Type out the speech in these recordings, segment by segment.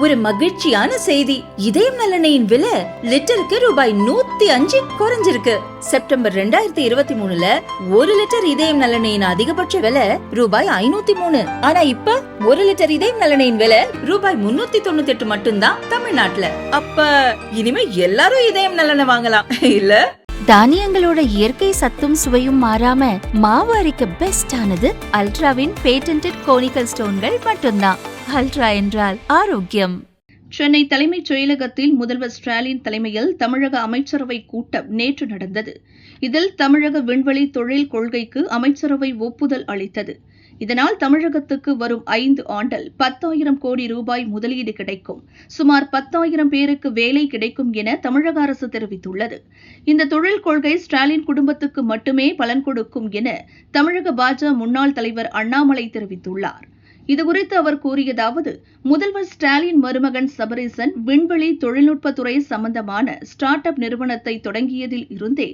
ஒரு மகிழ்ச்சியான செய்தி. இதயம் நல்லெண்ணெயின் விலை லிட்டருக்கு ரூபாய் 105 குறைஞ்சிருக்கு. செப்டம்பர் 2023ல 1 லிட்டர் இதயம் நல்லெண்ணெயின் அதிகபட்ச விலை ரூபாய் 503. ஆனா இப்ப 1 லிட்டர் இதயம் நல்லெண்ணெயின் விலை ரூபாய் 398 மட்டும்தான் தமிழ்நாட்டுல. அப்ப இனிமே எல்லாரும் இதயம் நல்லெண்ணெய் வாங்கலாம் இல்ல? தானியங்களோட இயற்கை சத்தும் சுவையும் மாறாம மாவு அரைக்க பெஸ்ட் ஆனது அல்ட்ராவின் பேட்டன்டட் கோனிக்கல் ஸ்டோன்கள் மட்டும்தான். அல்ட்ரா என்றால் ஆரோக்கியம். சென்னை தலைமைச் செயலகத்தில் முதல்வர் ஸ்டாலின் தலைமையில் தமிழக அமைச்சரவை கூட்டம் நேற்று நடந்தது. இதில் தமிழக விண்வெளி தொழில் கொள்கைக்கு அமைச்சரவை ஒப்புதல் அளித்தது. இதனால் தமிழகத்துக்கு வரும் 5 ஆண்டில் 10,000 கோடி ரூபாய் முதலீடு கிடைக்கும், சுமார் 10,000 பேருக்கு வேலை கிடைக்கும் என தமிழக அரசு தெரிவித்துள்ளது. இந்த தொழில் கொள்கை ஸ்டாலின் குடும்பத்துக்கு மட்டுமே பலன் கொடுக்கும் என தமிழக பாஜக முன்னாள் தலைவர் அண்ணாமலை தெரிவித்துள்ளார். இதுகுறித்து அவர் கூறியதாவது, முதல்வர் ஸ்டாலின் மருமகன் சபரீசன் விண்வெளி தொழில்நுட்பத்துறை சம்பந்தமான ஸ்டார்ட் அப் நிறுவனத்தை தொடங்கியதில் இருந்தே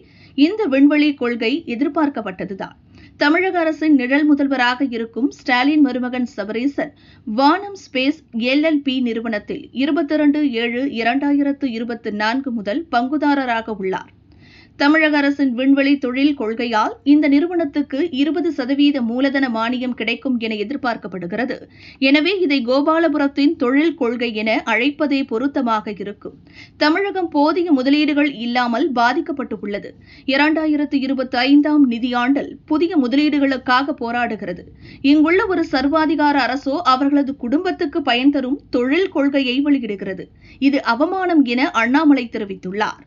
இந்த விண்வெளி கொள்கை எதிர்பார்க்கப்பட்டதுதான். தமிழக அரசின் நிழல் முதல்வராக இருக்கும் ஸ்டாலின் மருமகன் சபரீசன் வானம் ஸ்பேஸ் LLP நிறுவனத்தில் 22/7/2024 முதல் பங்குதாரராக உள்ளார். தமிழக அரசின் விண்வெளி தொழில் கொள்கையால் இந்த நிறுவனத்துக்கு 20% மூலதன மானியம் கிடைக்கும் என எதிர்பார்க்கப்படுகிறது. எனவே இதை கோபாலபுரத்தின் தொழில் கொள்கை என அழைப்பதே பொருத்தமாக இருக்கும். தமிழகம் போதிய முதலீடுகள் இல்லாமல் பாதிக்கப்பட்டுள்ளது. 2025ஆம் நிதியாண்டில் புதிய முதலீடுகளுக்காக போராடுகிறது. இங்குள்ள ஒரு சர்வாதிகார அரசோ அவர்களது குடும்பத்துக்கு பயன் தரும் தொழில் கொள்கையை வெளியிடுகிறது. இது அவமானம் என அண்ணாமலை தெரிவித்துள்ளார்.